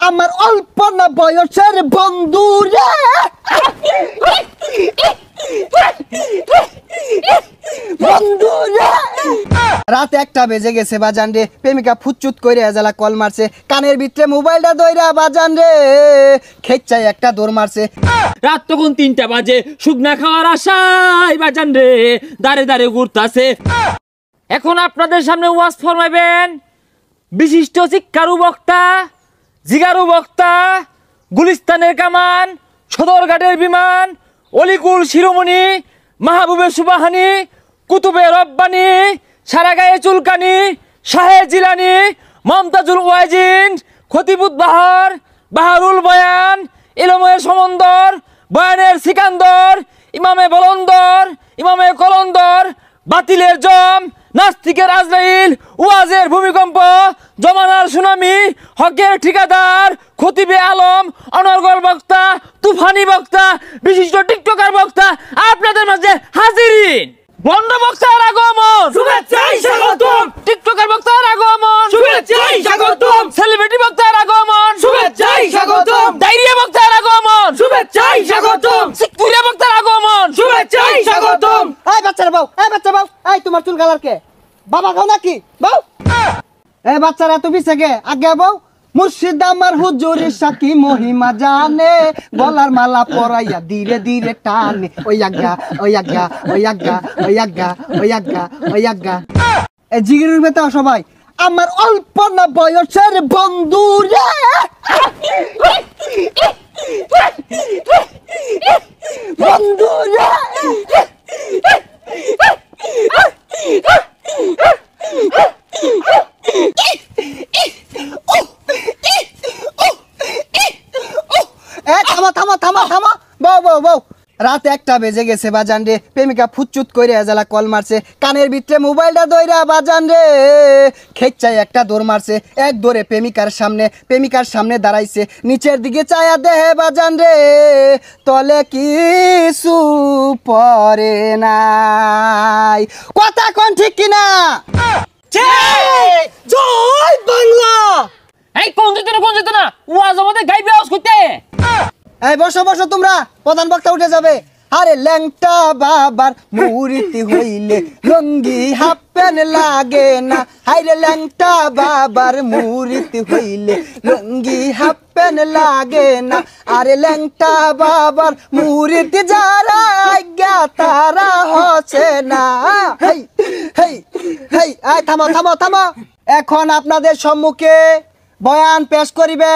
আমার অল্প না বয়সের বন্ধু রে বন্ধু রে। রাত 1টা বেজে গেছে বাজান রে, প্রেমিকা ফুচুত করে এজালা কল মারছে, কানের ভিতরে মোবাইলটা দইরা বাজান রে খেচ্চাই একটা দৌড় মারছে। রাত তখন 3টা বাজে, শুকনা খাওয়ার আশায় বাজান রে দাঁড়ে দাঁড়ে ঘুরতাছে। এখন আপনাদের সামনে ওয়াজ ফরমাইবেন বিশিষ্ট শিক্ষারু বক্তা, জিগারু বক্তা, গুলিস্তানের কামান, সদরঘাটের বিমান, অলিকুল শিরোমণি, মাহবুবে সুবাহানি, কুতুবে রব্বানি, সারা গায়ে চুলকানি, শাহে জিলানি, মমতাজুল ওয়াজিন, খতিবুত বাহার, বাহারুল বয়ান, ইলমের সমন্দর, বয়ানের সিকান্দর, ইমামে বলন্দর, ইমামে কলন্দর, বাতিলের জম, নাস্তিকের আজরাইল, ওয়াজের ভূমিকম্প, জমানার সুনামি, হকের ঠিকাদার, খতিবে আলম, অনর্গল বক্তা, তুফানি বক্তা, বিশিষ্ট টিকটকার বক্তা আপনাদের মাঝে হাজিরিন। বন্ড বক্তার আগমন, শুভেচ্ছায় স্বাগতম। টিকটকার বক্তার আগমন, শুভেচ্ছায় স্বাগতম। সেলিব্রিটি বক্তার আগমন, শুভেচ্ছায় স্বাগতম। ডায়রিয়া বক্তার আগমন, শুভেচ্ছায় স্বাগতম। সিকুরিয়া বক্তার আগমন, শুভেচ্ছায় স্বাগতম। এই বাচ্চারা বাউ, এই বাচ্চা বাউ, এই তোমার চুল কালার কে? বাবা খাও নাকি বাউ? এই বাচ্চারা তুমি থেকে আগে বাউ। মুর্শিদ আমার হুজুরের সাকি মহিমা জানে, গলার মালা পরাইয়া ধীরে ধীরে টানে। ওই আজ্ঞা ওই আজ্ঞা ওই আজ্ঞা ওই আজ্ঞা ওই আজ্ঞা ওই আজ্ঞা। এই জিগিরের বেতা সবাই আমার অল্প না বয়সের বন্ধু রে বন্ধু রে। রাত 1টা বেজে গেছে বাজান রে, প্রেমিকা ফুচুত করে এজালা কল মারছে, কানের ভিতরে মোবাইলটা দইরা বাজান রে খেচ্চাই একটা দৌড় মারছে। এক দৌড়ে প্রেমিকার সামনে দাঁড়াইছে, নিচের দিকে চায়া দেহে বাজান রে তলে কিছু পরে নাই। কথা কোন ঠিক কিনা? জয় বাংলা। এই কোন যেত না ওয়াজ আমাদের গাইবে আওয়াজ করতে। এই বসো বসো তোমরা, প্রধান বক্তা উঠে যাবে। আরে ল্যাংটা বাবার মুরিতি হইলে লঙ্গি হাফ প্যান্ট লাগে না। হাইরে ল্যাংটা বাবার মুরিতি হইলে লঙ্গি হাফ প্যান্ট লাগে না। আরে ল্যাংটা বাবার মুরিতি যারা আজ্ঞা তারা হচ্ছে না। হেই হেই হেই, এই থামো থামো থামো। এখন আপনাদের সম্মুখে বয়ান পেশ করিবে